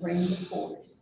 range of force.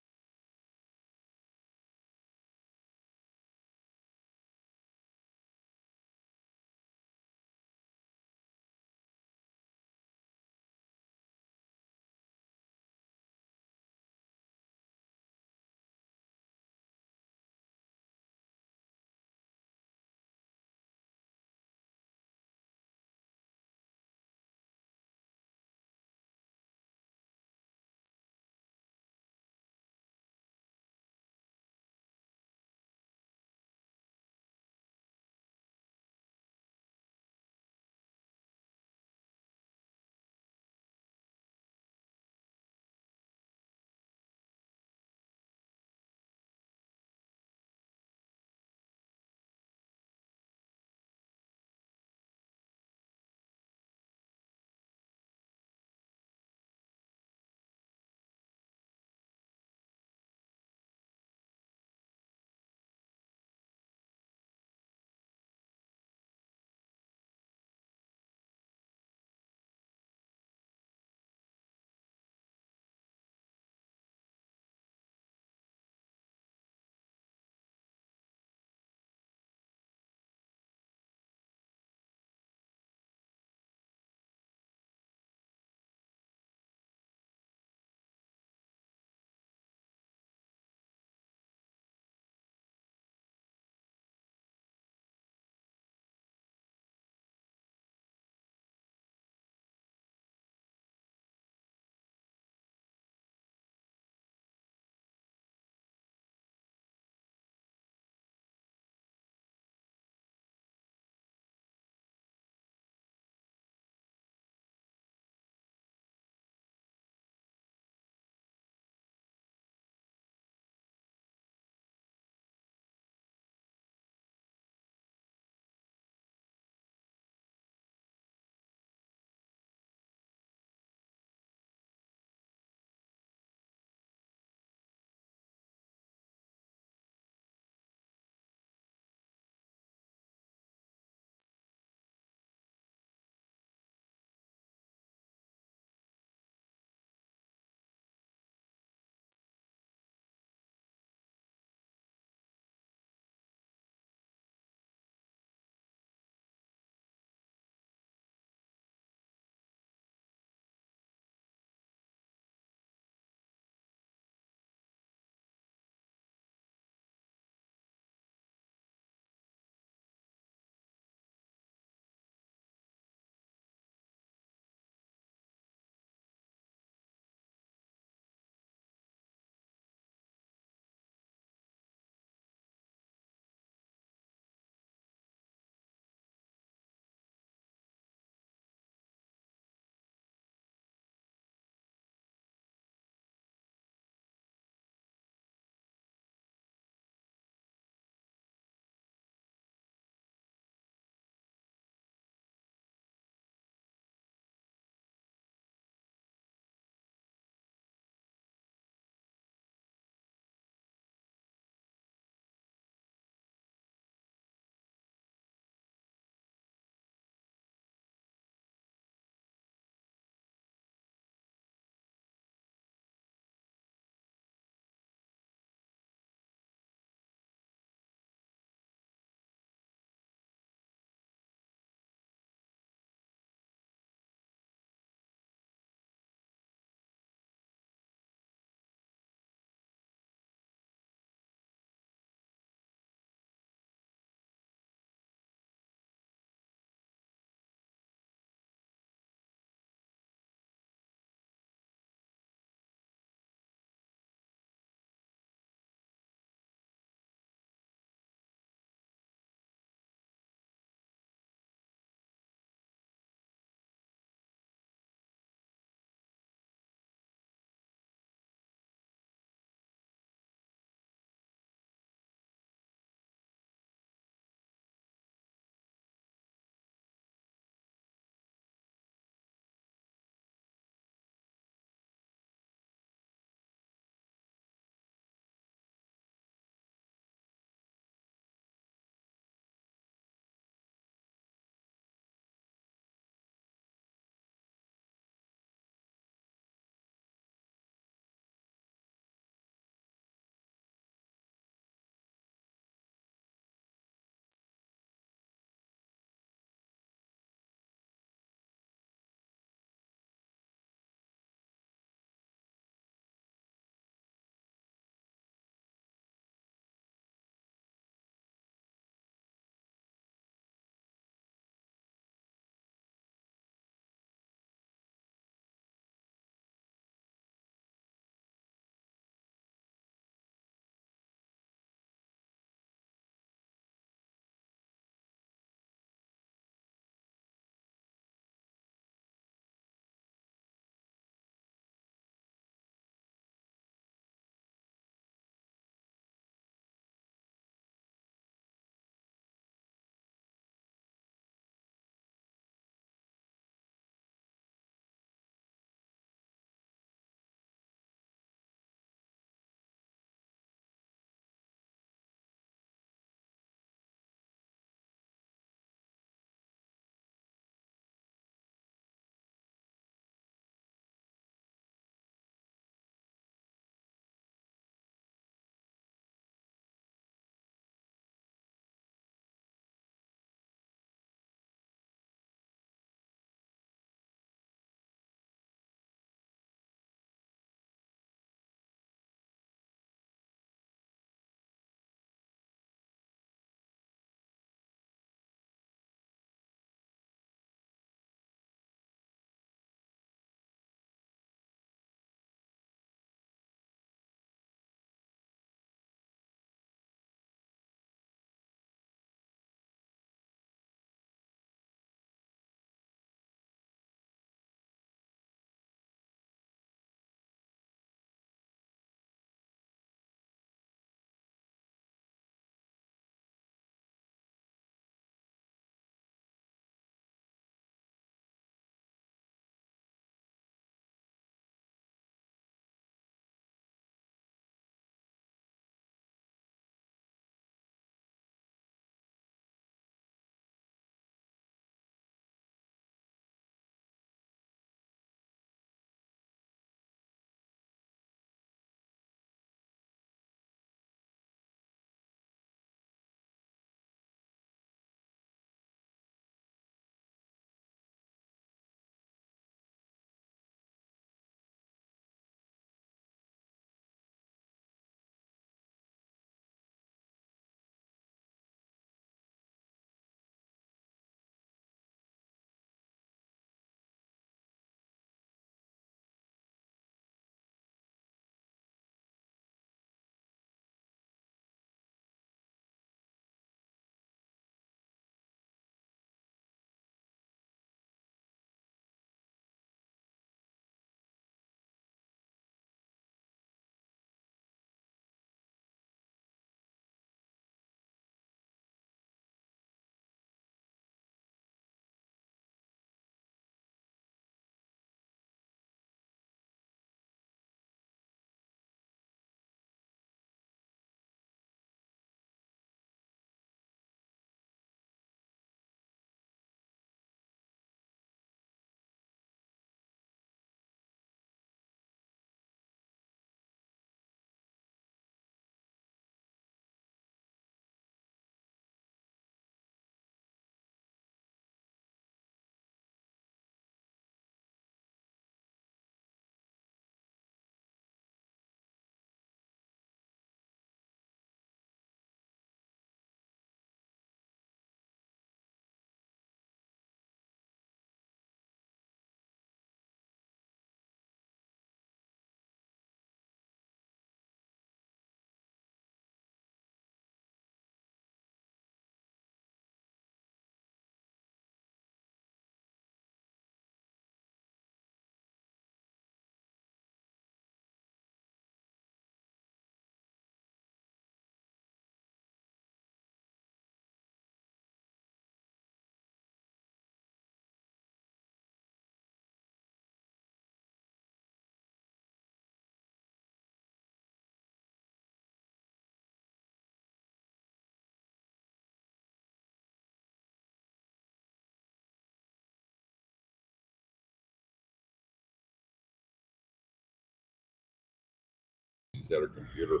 She's at her computer.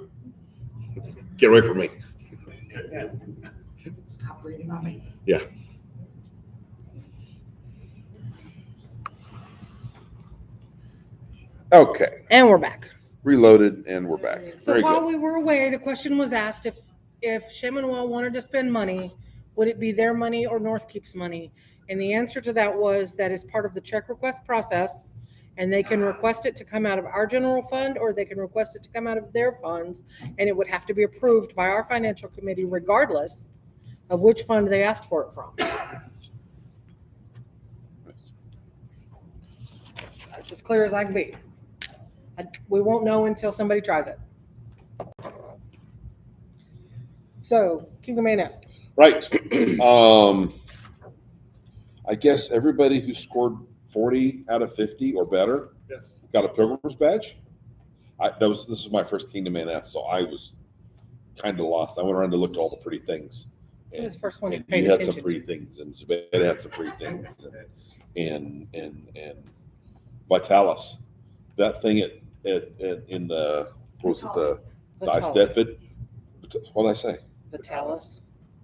Get away from me. Stop breathing on me. Yeah. Okay. And we're back. Reloaded, and we're back. So Very while good. we were away, the question was asked if Shemanoa wanted to spend money, would it be their money or Northkeep's money? And the answer to that was that is part of the check request process, and they can request it to come out of our general fund, or they can request it to come out of their funds, and it would have to be approved by our financial committee regardless of which fund they asked for it from. It's as clear as I can be. We won't know until somebody tries it. So, Kingdom A&S. Right. I guess everybody who scored 40 out of 50 or better got a Pilgrim's badge. This is my first Kingdom A&S, so I was kind of lost. I went around to look at all the pretty things. It was the first one you And paid you had attention some pretty to. things, and Zubaida had some pretty things, and Vitalis, that thing in the what was it, the Stefford? What did I say? Vitalis.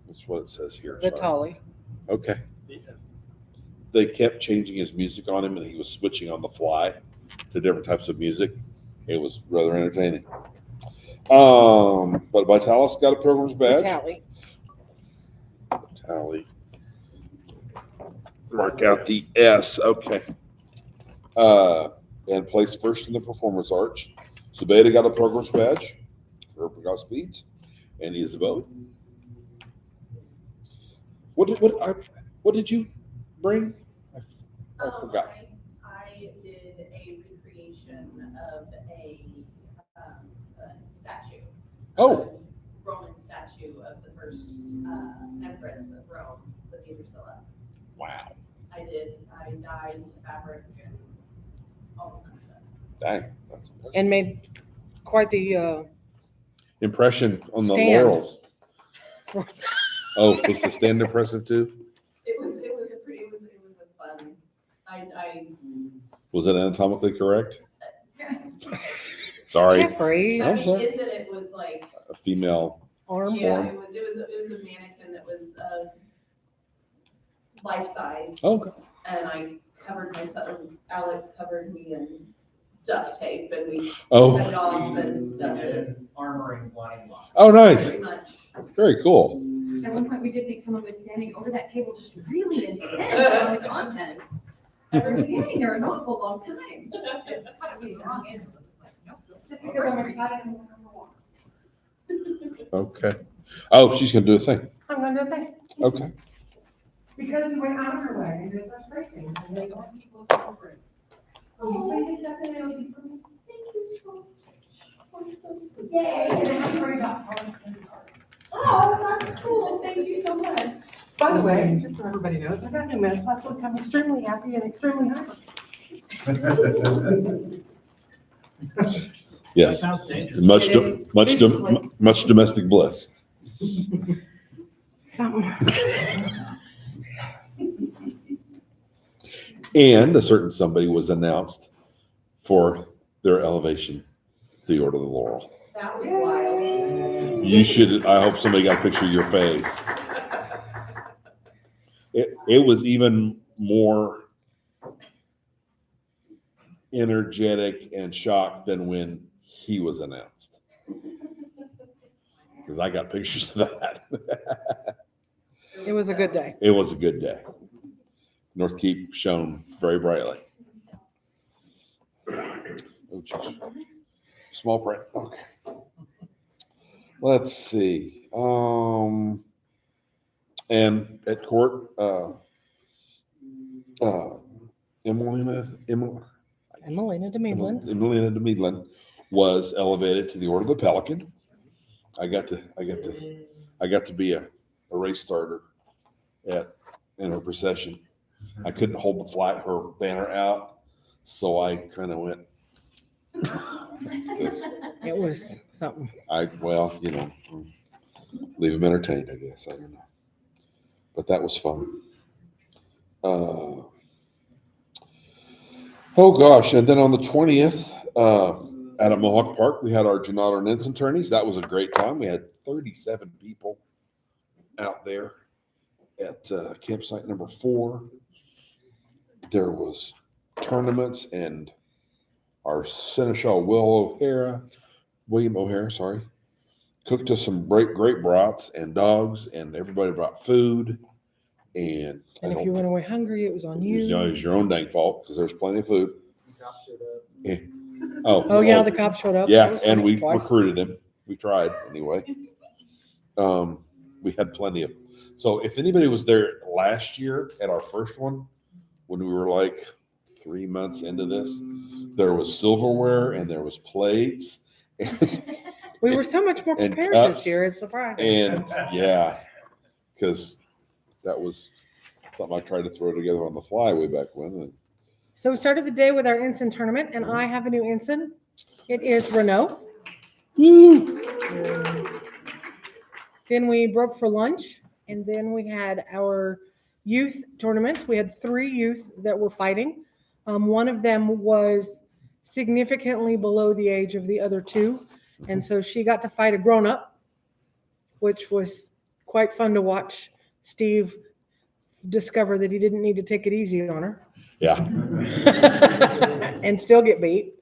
That's what it says here. Sorry. Vitali. Okay. They kept changing his music on him, and he was switching on the fly to different types of music. It was rather entertaining. But Vitalis got a Pilgrim's badge. Vitali. Mark out the S. Okay. And placed first in the performance arch. Zubaida got a Pilgrim's badge for Godspeeds, and Isabel. What did you bring? I forgot. I did a recreation of a statue. Oh. A Roman statue of the first empress of Rome, Livia Drusilla. Wow. I dyed fabric and all of that stuff. Dang. That's impressive. And made quite the Impression on the stand. laurels. Oh, was the stand impressive too? It was a fun. Was it anatomically correct? Sorry. Jeffrey. I'm sorry. In that it was like A female. Arm. yeah, it was a mannequin that was life size. Okay. And I covered myself. Alex covered me in duct tape, and we cut it off and stuffed it. Armoring blind lock. Oh, nice. Pretty much. Very cool. At one point, we did think someone was standing over that table just really intent on the content. And we're standing there an awful long time. Just because I'm excited and want to walk. Okay. Oh, she's gonna do a thing. I'm going to do a thing. Okay. Because we went out of our way and did such great things, and they want people to cooperate. Will you please accept an emoji from me? Thank you so much. I'm so sweet. Yay. And I have to worry about all the cards. Oh, that's cool. Thank you so much. By the way, just so everybody knows, I got new minutes last week. I'm extremely happy and extremely happy. Yes. That sounds dangerous. Much domestic bliss. Something. And a certain somebody was announced for their elevation to the Order of the Laurel. That was wild. You should. I hope somebody got a picture of your face. It was even more energetic and shocked than when he was announced. Because I got pictures of that. It was a good day. It was a good day. North Keep shone very brightly. Oh, geez. Small print. Okay. Let's see. And at court, Emelina Emelina de Meadland was elevated to the Order of the Pelican. I got to be a race starter in her procession. I couldn't hold her banner out, so I kind of went. It was something. Leave them entertained, I guess. I don't know. But that was fun. Oh gosh. And then on the 20th, Out at Mohawk Park, we had our Janata and Ensign tourneys. That was a great time. We had 37 people out there at campsite number 4. There was tournaments, and our Seneschal William O'Hara, sorry, cooked us some great brats and dogs, and everybody brought food. And if you went away hungry, it was on you. It was your own dang fault because there's plenty of food. Yeah. Oh yeah, the cops showed up. That Yeah, was and funny, we twice. recruited him. We tried anyway. We had plenty of. So if anybody was there last year at our first one, when we were like 3 months into this, there was silverware and there was plates. We were so much more and prepared cups, this year. It's surprising. And yeah, because that was something I tried to throw together on the fly way back when. And So we started the day with our ensign tournament, and I have a new ensign. It is Renault. woo! Then we broke for lunch, and then we had our youth tournaments. We had 3 youth that were fighting. One of them was significantly below the age of the other 2, and so she got to fight a grown-up, which was quite fun to watch Steve discover that he didn't need to take it easy on her. Yeah. And still get beat.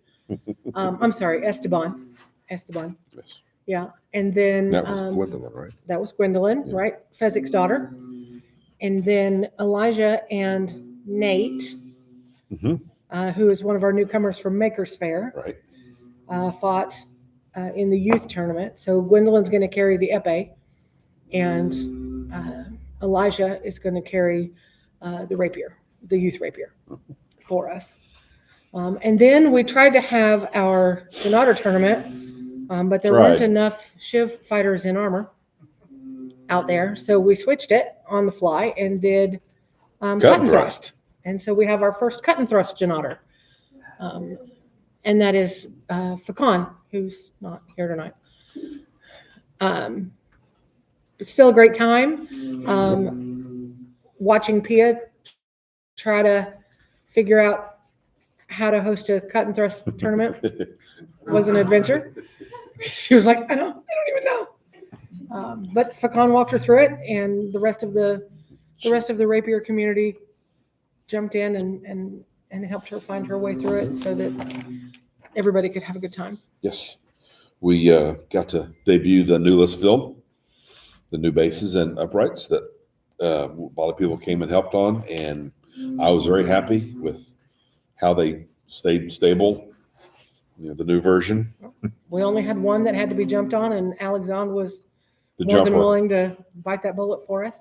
I'm sorry, Esteban. Yes. Yeah. And then That was Gwendolyn, right? that was Gwendolyn, Yeah. right? Fezzik's daughter. And then Elijah and Nate, Mm-hmm. who is one of our newcomers from Makers Fair, Right. fought in the youth tournament. So Gwendolyn's going to carry the epee, and Elijah is going to carry the rapier, the youth rapier for us. And then we tried to have our Janata tournament, but there weren't enough Shiv fighters in armor out there. So we switched it on the fly and did cut and thrust. And so we have our first cut and thrust Janata. And that is Fakan, who's not here tonight. It's still a great time. Watching Pia try to figure out how to host a cut and thrust tournament was an adventure. She was like, I don't even know. But Fakan walked her through it, and the rest of the rapier community jumped in and helped her find her way through it so that everybody could have a good time. Yes. We got to debut the new list film, the new bases and uprights that a lot of people came and helped on, and I was very happy with how they stayed stable. You know, the new version. We only had one that had to be jumped on, and Alexandre was The more than jumper. willing to bite that bullet for us.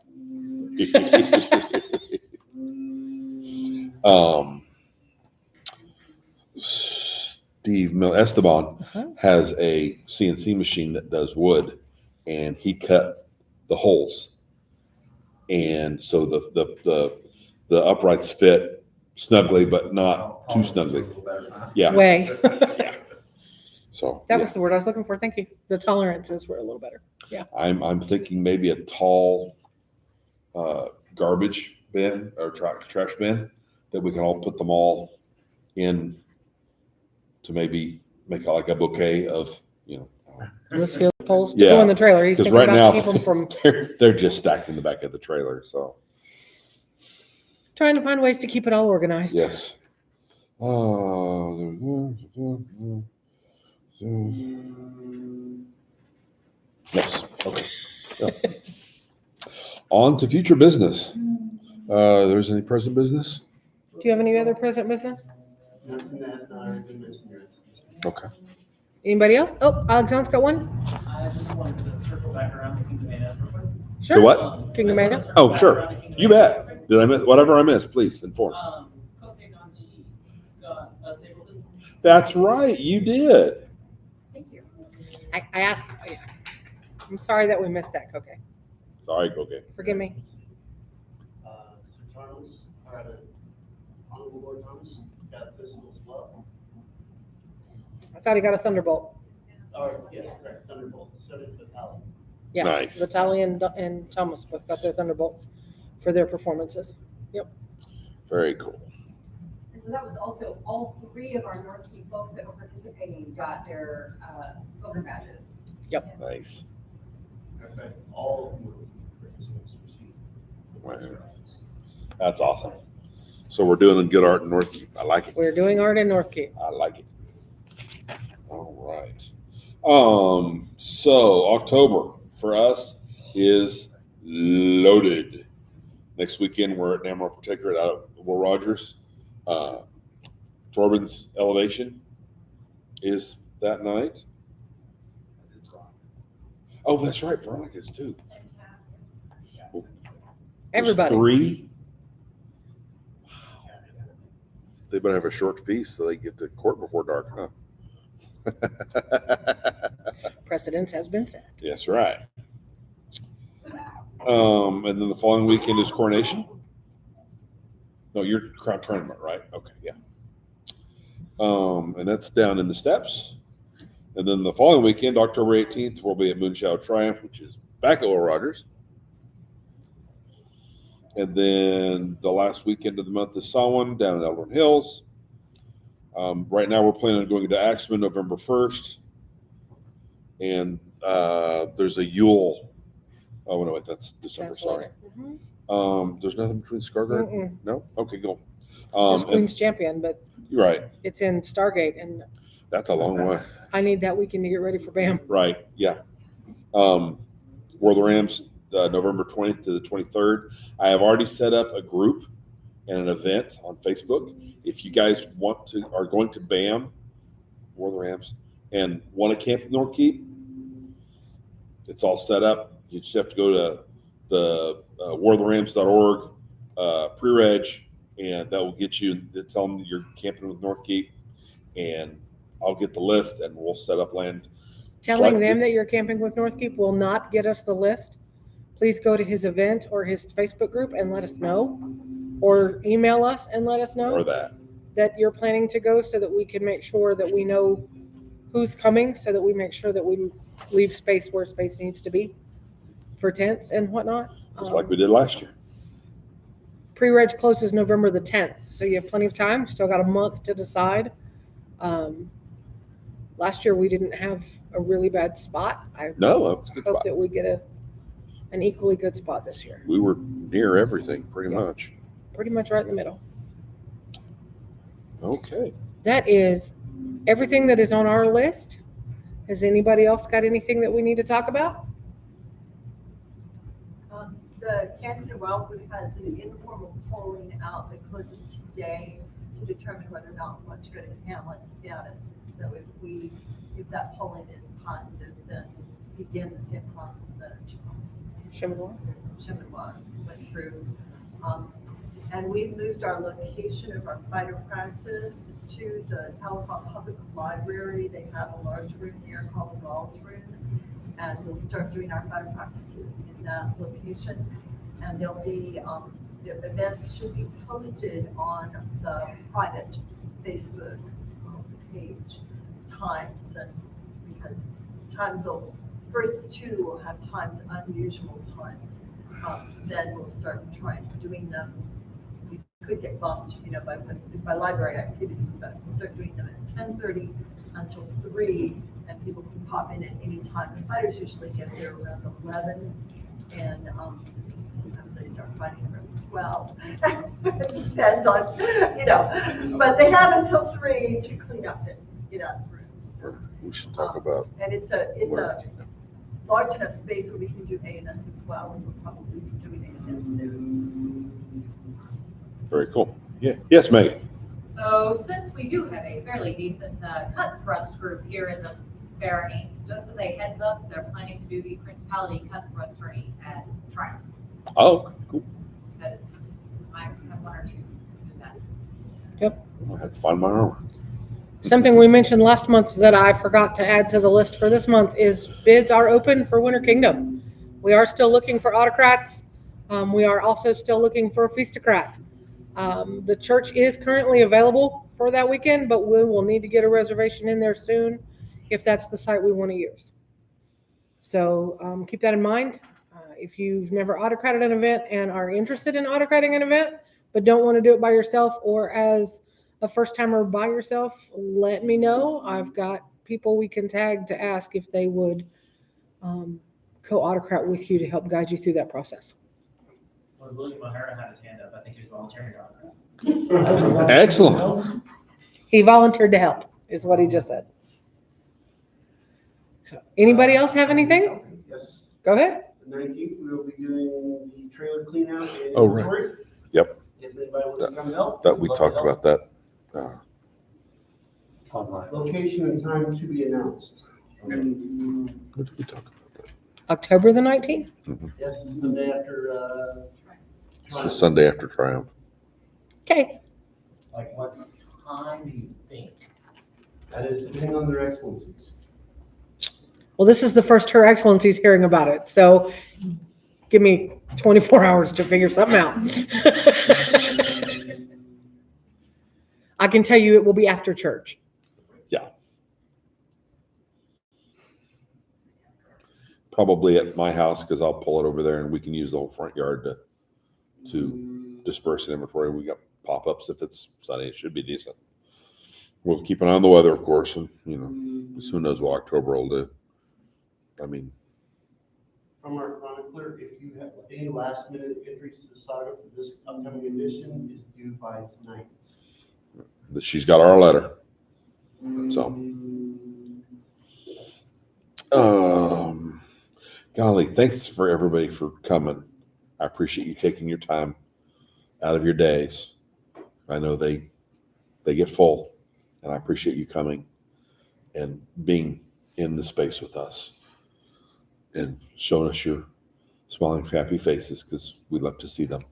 Esteban Uh-huh. has a CNC machine that does wood, and he cut the holes, and so the uprights fit snugly, but not too snugly. Yeah. Way. So That yeah. was the word I was looking for. Thank you. The tolerances were a little better. Yeah. I'm thinking maybe a tall garbage bin or trash bin that we can all put them all in to maybe make it like a bouquet of, you know. Let's field poles to Yeah, go in the trailer. He's 'cause thinking right about now to keep them from they're just stacked in the back of the trailer. So trying to find ways to keep it all organized. yes. Yes. Okay. Yeah. On to future business. There's any present business? Do you have any other present business? Okay. Anybody else? Oh, Alexandre's got one. I just wanted to circle back around to Kingdom Aid real quick. Sure. To what? Kingdom Aid? Oh, sure. You bet. Did I miss whatever I missed? Please inform. Cupcake on Sheet got a sable this one. That's right. You did. Thank you. I asked. I'm sorry that we missed that, Coke. Sorry. Okay. Forgive me. Sir Thomas, Honorable Lord Thomas, got this as well. I thought he got a Thunderbolt. Yes, correct, Thunderbolt, 7th Battalion. Yes. Nice. Vitaly and Thomas both got their Thunderbolts for their performances. Very cool. And so that was also all 3 of our North Key folks that were participating got their owner badges. Nice. In fact, all of them were received. Wow. That's awesome. So we're doing good art in Northkeep. I like it. We're doing art in Northkeep. I like it. All right. So October for us is loaded. Next weekend we're at Namor Protectorate out at Will Rogers. Torben's Elevation is that night. Oh, that's right. Veronica's too. There's Everybody. 3. They better have a short feast so they get to court before dark, huh? Precedence has been set. Yes, right. And then the following weekend is Coronation. No, you're Crown Tournament, right? Okay, yeah. And that's down in the steps. And then the following weekend, October 18th, we'll be at Moonshadow Triumph, which is back at Will Rogers. And then the last weekend of the month is Samhain down in Eldon Hills. Right now, we're planning on going to Axeman November 1st. And there's a Yule. Oh, no, wait, that's December, That's sorry. later. Mhm. There's nothing between Scargard? Mm-mm. No? Okay, cool. There's And- Queen's Champion, but You're right. it's in Stargate, and That's a long way. I need that weekend to get ready for BAM. Right, yeah. World of the Rams, November 20th to the 23rd. I have already set up a group and an event on Facebook. If you guys are going to BAM, World of the Rams, and want to camp in Northkeep, it's all set up. You just have to go to the worldoframs.org pre-reg, and that will get you, tell them that you're camping with Northkeep, and I'll get the list and we'll set up land. Telling Select them it. that you're camping with Northkeep will not get us the list. Please go to his event or his Facebook group and let us know, or email us and let us know Or that. that you're planning to go, so that we can make sure that we know who's coming, so that we make sure that we leave space where space needs to be for tents and whatnot. Just like we did last year. Pre-reg closes November the 10th, so you have plenty of time. Still got a month to decide. Last year we didn't have a really bad spot. I No, that was a good hope spot. that we get an equally good spot this year. We were near everything pretty much. Pretty much right in the middle. Okay. That is everything that is on our list. Has anybody else got anything that we need to talk about? The Canton and Wildwood has an informal polling out that closes today to determine whether or not we want to go to Hamlet status. So if that polling is positive, then begin the same process that Shimmer. Chippewa went through. And we've moved our location of our fighter practice to the Talifon Public Library. They have a large room there called the Rawls Room. And we'll start doing our fighter practices in that location. And there'll be, the events should be posted on the private Facebook page times, and because first 2 will have times, unusual times. Then we'll start trying doing them. We could get bumped, by library activities, but we'll start doing them at 10:30 until 3, and people can pop in at any time. The fighters usually get there around 11, and sometimes they start fighting around 12. It depends on, but they have until 3 to clean up and get out of the rooms. So, We should talk about. and it's a large enough space where we can do A&S as well, and we'll probably be doing A&S there. Very cool. Yeah. Yes, Megan. So since we do have a fairly decent cut and thrust group here in the barony, just as a heads up, they're planning to do the Principality cut and thrust tourney at Triumph. Oh, cool. Because I have 1 or 2 do that. I had to find my armor. Something we mentioned last month that I forgot to add to the list for this month is bids are open for Winter Kingdom. We are still looking for autocrats. We are also still looking for a feastocrat. The church is currently available for that weekend, but we will need to get a reservation in there soon if that's the site we want to use. So keep that in mind. If you've never autocrated an event and are interested in autocrating an event, but don't want to do it by yourself or as a first timer by yourself, let me know. I've got people we can tag to ask if they would co-autocrat with you to help guide you through that process. Well, William O'Hara had his hand up. I think he was volunteering to autograph. Excellent. He volunteered to help, is what he just said. So, anybody else have anything? Yes, Go ahead. the 19th, we will be doing the trailer clean out and Oh, right. inventory. Yep. If anybody wants to come help. That we we'd love to talked help. about that. Location and time to be announced. What did we talk about that? October the 19th? Yes, Sunday after, It's the Sunday after Triumph. Okay. Like what time do you think? that is depending on their excellencies. Well, this is the first Her Excellency's hearing about it, so give me 24 hours to figure something out. I can tell you it will be after church. Probably at my house because I'll pull it over there and we can use the whole front yard to disperse the inventory. We got pop-ups if it's sunny. It should be decent. We'll keep an eye on the weather, of course, and who knows what October will do. I mean, From our chronicler, if you have any last minute entries to the saga for this upcoming edition is due by tonight. she's got our letter. So, golly, thanks for everybody for coming. I appreciate you taking your time out of your days. I know they get full, and I appreciate you coming and being in the space with us and showing us your smiling, happy faces because we love to see them.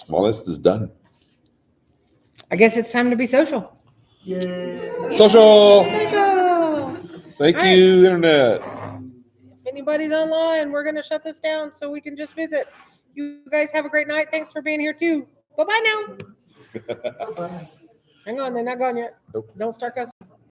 Well, this is done. I guess it's time to be social. Yay. Social. Social. Thank All right. you, Internet. If anybody's online, we're going to shut this down so we can just visit. You guys have a great night. Thanks for being here too. Bye-bye now. Hang on, they're not gone yet. Nope. Don't start cussing.